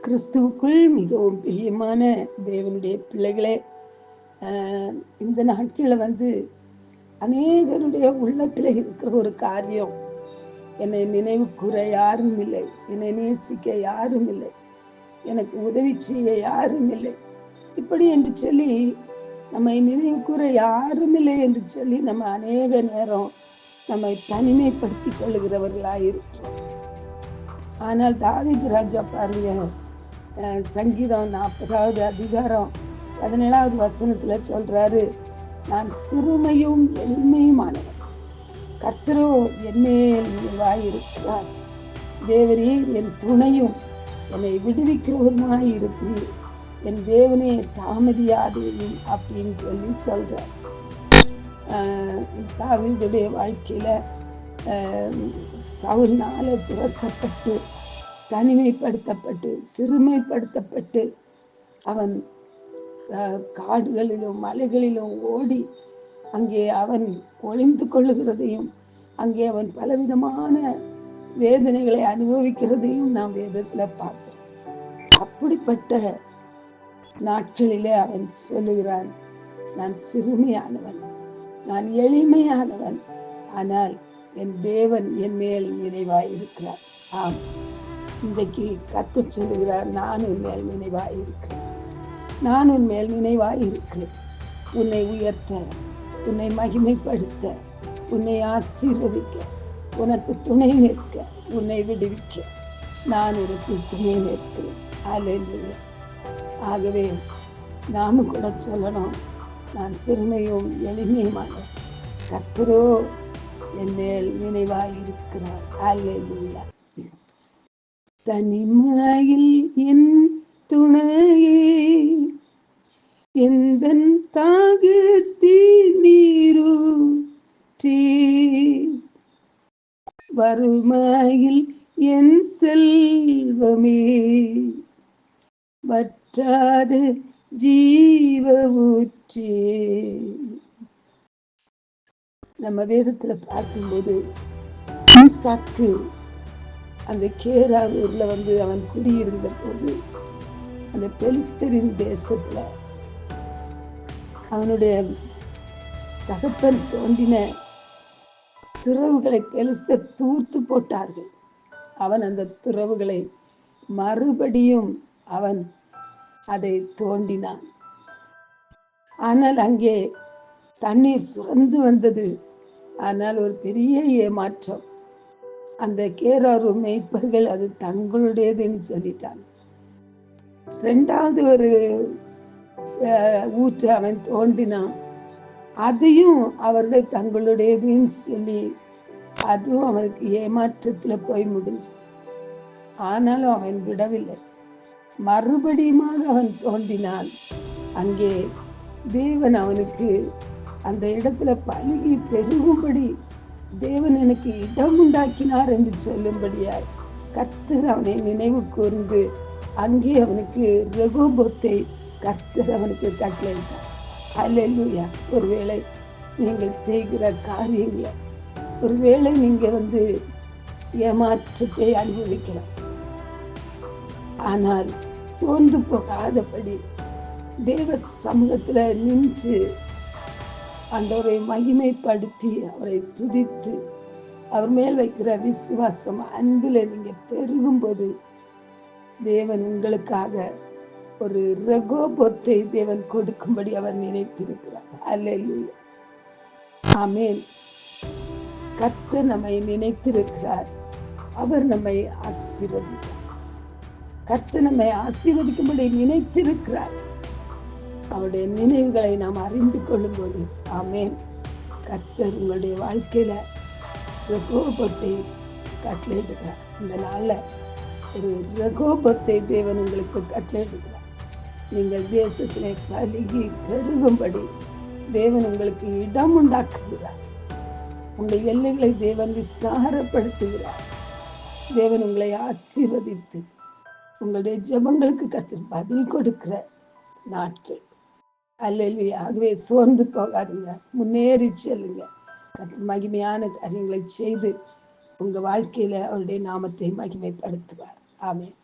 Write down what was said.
கிறிஸ்துவுக்குள் மிகவும் பிரியமான தேவனுடைய பிள்ளைகளே, இந்த நாட்களில் அநேகருடைய உள்ளத்தில் இருக்கிற ஒரு காரியம், என்னை நினைவு கூற யாரும் இல்லை, என்னை நேசிக்க யாரும் இல்லை, எனக்கு உதவி செய்ய யாரும் இல்லை, இப்படி என்று சொல்லி நம்மை நினைவு கூற யாரும் இல்லை என்று சொல்லி நம்ம அநேக நேரம் நம்மை தனிமைப்படுத்திக் கொள்ளுகிறவர்களாய் இருக்கிறோம். ஆனால் தாவீது ராஜா பாருங்க, சங்கீதம் 40வது அதிகாரம் 17வது வசனத்துல சொல்றாரு, நான் சிறுமையும் எளிமையுமானவன், கர்த்தரோ என்மேல் நினைவாயிருக்கிறார், தேவரீர் என் துணையும் என்னை விடுவிக்கிறவருமாய் இருக்கிறீர், என் தேவனே தாமதியாதேயும் அப்படின்னு சொல்லி சொல்றார். தாவீதுடைய வாழ்க்கையில சவுல்னால துரத்தப்பட்டு, தனிமைப்படுத்தப்பட்டு, சிறுமைப்படுத்தப்பட்டு, அவன் காடுகளிலும் மலைகளிலும் ஓடி அங்கே அவன் ஒளிந்து கொள்ளுகிறதையும், அங்கே அவன் பலவிதமான வேதனைகளை அனுபவிக்கிறதையும் நாம் வேதத்துல பார்க்கிறோம். அப்படிப்பட்ட நாட்களிலே அவன் சொல்லுகிறான், நான் சிறுமையானவன், நான் எளிமையானவன், ஆனால் என் தேவன் என் மேல் நினைவாயிருக்கிறார். ஆம், இன்றைக்கு கர்த்தர் சொல்லுகிறார், நான் உன் மேல் நினைவாயிருக்கிறேன், நான் உன் மேல் நினைவாயிருக்கிறேன், உன்னை உயர்த்த, உன்னை மகிமைப்படுத்த, உன்னை ஆசீர்வதிக்க, உனக்கு துணை நிற்க, உன்னை விடுவிக்க நான் உனக்கு துணை நிற்கிறேன். அல்லேலூயா. ஆகவே நாமும் கூட சொல்லணும், நான் சிறுமையும் எளிமையுமான கர்த்தரோ என் மேல் நினைவாயிருக்கிறார். அல்லேலூயா. தனிமையில் என் துணையே, எந்தன் தாகத்தின் நீரூற்றே, வறுமையில் என் செல்வமே, வற்றாத ஜீவ ஊற்றே. நம்ம வேதத்துல பார்க்கும்போது ஈசாக்கு அந்த கேராரூர்ல அவன் குடியிருந்த போது, அந்த பெலிஸ்தரின் தேசத்துல அவனுடைய தகப்பன் தோண்டின துறவுகளை பெலிஸ்தர் தூர்த்து போட்டார்கள். அவன் அந்த துறவுகளை மறுபடியும் அவன் அதை தோண்டினான். ஆனால் அங்கே தண்ணீர் சுரந்து வந்தது. ஆனால் ஒரு பெரிய ஏமாற்றம், அந்த கேராரு மேய்ப்பர்கள் அது தங்களுடையதுன்னு சொல்லிட்டாங்க. இரண்டாவது ஒரு ஊற்று அவன் தோண்டினான், அதையும் அவர்கள் தங்களுடையதுன்னு சொல்லி அதுவும் அவனுக்கு ஏமாற்றத்துல போய் முடிஞ்சது. ஆனாலும் அவன் விடவில்லை, மறுபடியுமாக அவன் தோண்டினான். அங்கே தேவன் அவனுக்கு அந்த இடத்துல பலுகி பெருகும்படி தேவன் எனக்கு இடம் உண்டாக்கினார் என்று சொல்லும்படியாய் கர்த்தர் அவனை நினைவு கூர்ந்து அங்கே அவனுக்கு ரெகோபோத்தை கர்த்தர் அவனுக்கு கட்டளையிட்டார். அல்லேலூயா. ஒருவேளை நீங்கள் செய்கிற காரியங்களை, ஒருவேளை நீங்க ஏமாற்றத்தை அனுபவிக்கலாம், ஆனால் சோர்ந்து போகாதபடி தேவ சமூகத்துல நின்று ஆண்டவரை மகிமைப்படுத்தி, அவரை துதித்து, அவர் மேல் வைக்கிற விசுவாசம், அன்பில் நீங்க பெருகும்போது தேவன் உங்களுக்காக ஒரு ரெகோபோத்தை தேவன் கொடுக்கும்படி அவர் நினைத்திருக்கிறார். அல்லேலூயா. ஆமென். கர்த்தர் நம்மை நினைத்திருக்கிறார், அவர் நம்மை ஆசீர்வதிக்கிறார். கர்த்தர் நம்மை ஆசீர்வதிக்கும்படி நினைத்திருக்கிறார். அவருடைய நினைவுகளை நாம் அறிந்து கொள்ளும் போது, ஆமென், கர்த்தர் உங்களுடைய வாழ்க்கையில ரெகோபத்தை கட்டளையிடுகிறார். இந்த நாள்ல ஒரு ரெகோபத்தை தேவன் உங்களுக்கு கட்டளையிடுகிறார். நீங்கள் தேசத்திலே பலுகி பெருகும்படி தேவன் உங்களுக்கு இடம் உண்டாக்குகிறார். உங்கள் எல்லைகளை தேவன் விஸ்தாரப்படுத்துகிறார். தேவன் உங்களை ஆசீர்வதித்து உங்களுடைய ஜெபங்களுக்கு கர்த்தர் பதில் கொடுக்கிற நாட்கள். அல்லேலூயா. ஆகவே சோர்ந்து போகாதுங்க, முன்னேறி செல்லுங்க. கர்த்தர் மகிமையான காரியங்களை செய்து உங்க வாழ்க்கையில அவருடைய நாமத்தை மகிமைப்படுத்துவார். ஆமென்.